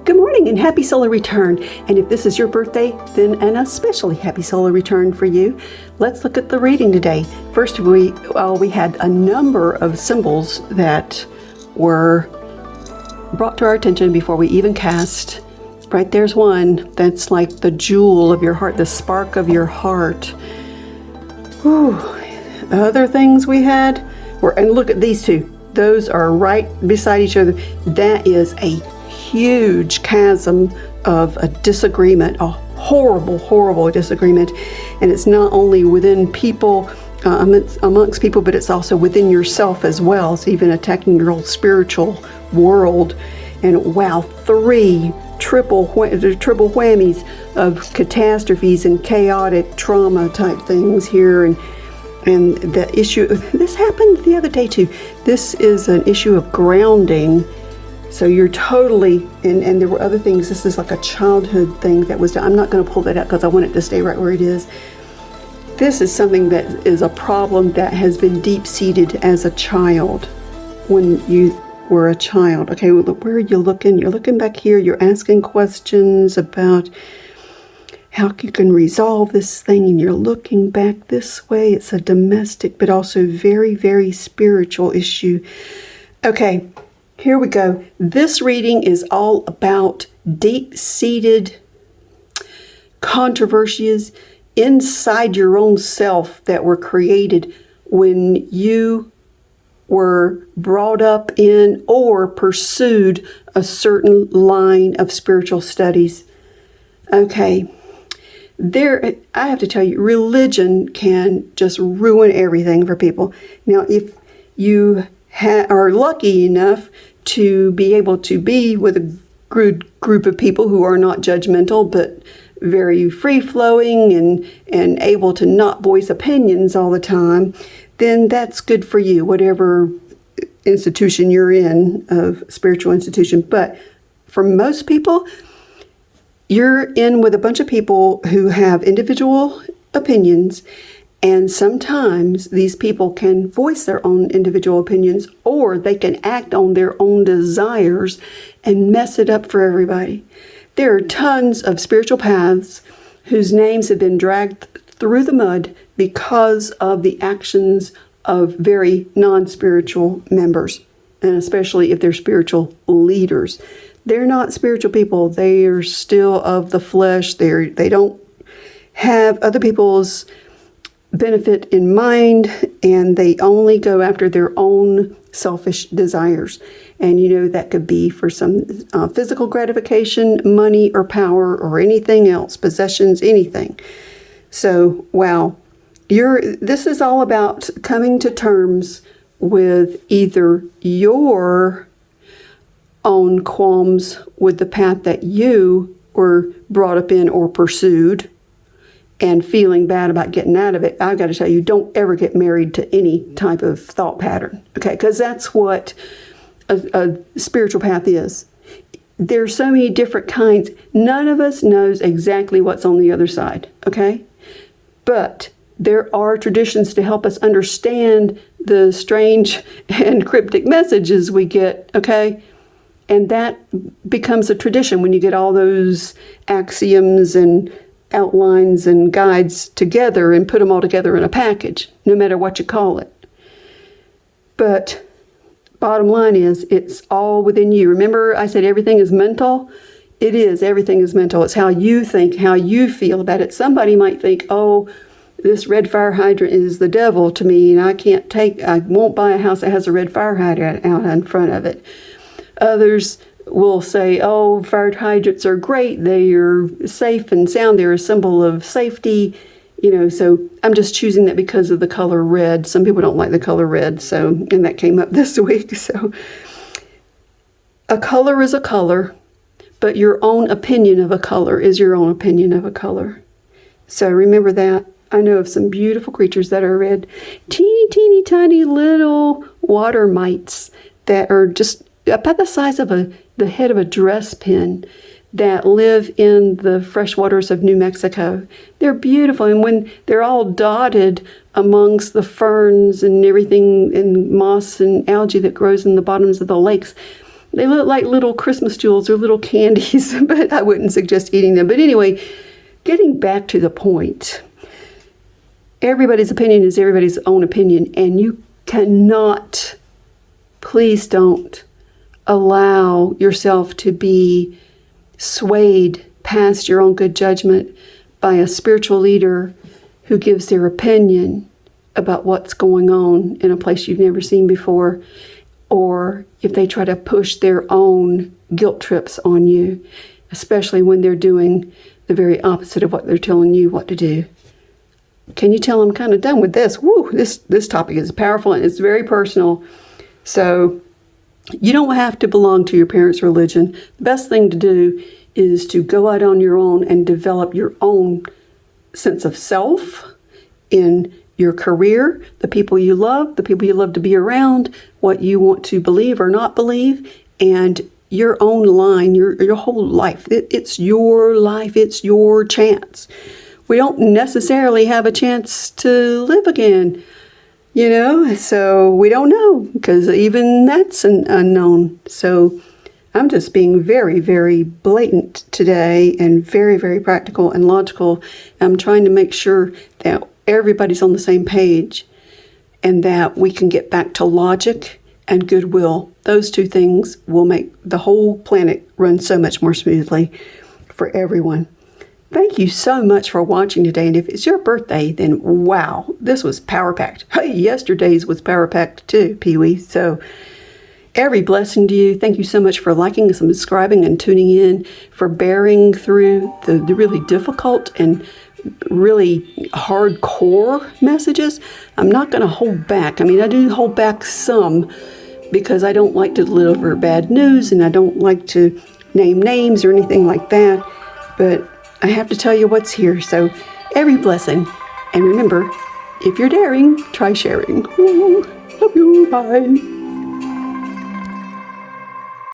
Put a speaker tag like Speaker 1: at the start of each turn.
Speaker 1: Good morning and happy solar return. And if this is your birthday, then an especially happy solar return for you. Let's look at the reading today. First, we had a number of symbols that were brought to our attention before we even cast. Right there's one that's like the jewel of your heart, the spark of your heart. Whew. Other things we had were, and look at these two. Those are right beside each other. That is a huge chasm of a disagreement, a horrible disagreement. And it's not only within people, amongst people, but it's also within yourself as well. It's even attacking your whole spiritual world. And wow, three triple whammies of catastrophes and chaotic trauma type things here. And the issue, this happened the other day too. This is an issue of grounding. So you're totally, and there were other things. This is like a childhood thing that was done. I'm not going to pull that out because I want it to stay right where it is. This is something that is a problem that has been deep-seated as a child when you were a child. Okay, where are you looking? You're looking back here. You're asking questions about how you can resolve this thing, and you're looking back this way. It's a domestic, but also very, very spiritual issue. Okay. Here we go. This reading is all about deep-seated controversies inside your own self that were created when you were brought up in or pursued a certain line of spiritual studies. Okay. I have to tell you, religion can just ruin everything for people. Now, if you are lucky enough to be able to be with a group of people who are not judgmental but very free-flowing and able to not voice opinions all the time, then that's good for you, whatever institution you're in, of spiritual institution. But for most people, you're in with a bunch of people who have individual opinions. And sometimes these people can voice their own individual opinions, or they can act on their own desires and mess it up for everybody. There are tons of spiritual paths whose names have been dragged through the mud because of the actions of very non-spiritual members, and especially if they're spiritual leaders. They're not spiritual people. They are still of the flesh. They don't have other people's benefit in mind, and they only go after their own selfish desires. And that could be for some physical gratification, money or power or anything else, possessions, anything. So, wow, this is all about coming to terms with either your own qualms with the path that you were brought up in or pursued, and feeling bad about getting out of it. I've got to tell you, don't ever get married to any type of thought pattern, okay? Because that's what a spiritual path is. There's so many different kinds. None of us knows exactly what's on the other side, okay? But there are traditions to help us understand the strange and cryptic messages we get, okay? And that becomes a tradition when you get all those axioms and outlines and guides together and put them all together in a package, no matter what you call it. But bottom line is, it's all within you. Remember I said everything is mental? It is. Everything is mental. It's how you think, how you feel about it. Somebody might think, oh, this red fire hydrant is the devil to me, and I won't buy a house that has a red fire hydrant out in front of it. Others will say, oh, fire hydrants are great. They are safe and sound. They're a symbol of safety. So I'm just choosing that because of the color red. Some people don't like the color red, and that came up this week. So a color is a color. but your own opinion of a color is your own opinion of a color. So remember that. I know of some beautiful creatures that are red, teeny, teeny, tiny little water mites that are just about the size of the head of a dress pin that live in the fresh waters of New Mexico. They're beautiful, and when they're all dotted amongst the ferns and everything and moss and algae that grows in the bottoms of the lakes, they look like little Christmas jewels or little candies, but I wouldn't suggest eating them. But anyway, getting back to the point, everybody's opinion is everybody's own opinion, and you cannot, please don't allow yourself to be swayed past your own good judgment by a spiritual leader who gives their opinion about what's going on in a place you've never seen before, or if they try to push their own guilt trips on you, especially when they're doing the very opposite of what they're telling you what to do. Can you tell I'm kind of done with this? Woo, this topic is powerful and it's very personal. So you don't have to belong to your parents' religion. The best thing to do is to go out on your own and develop your own sense of self in your career, the people you love to be around, what you want to believe or not believe, and your own line, your whole life. It's your life. It's your chance. We don't necessarily have a chance to live again, so we don't know, because even that's an unknown. So I'm just being very, very blatant today and very, very practical and logical. I'm trying to make sure that everybody's on the same page and that we can get back to logic and goodwill. Those two things will make the whole planet run so much more smoothly for everyone. Thank you so much for watching today. And if it's your birthday, then wow, this was power-packed. Hey, yesterday's was power-packed too, Pee-wee. So every blessing to you. Thank you so much for liking and subscribing and tuning in, for bearing through the really difficult and really hardcore messages. I'm not going to hold back. I mean, I do hold back some because I don't like to deliver bad news and I don't like to name names or anything like that. But I have to tell you what's here. So every blessing. And remember, if you're daring, try sharing. Ooh, love you. Bye.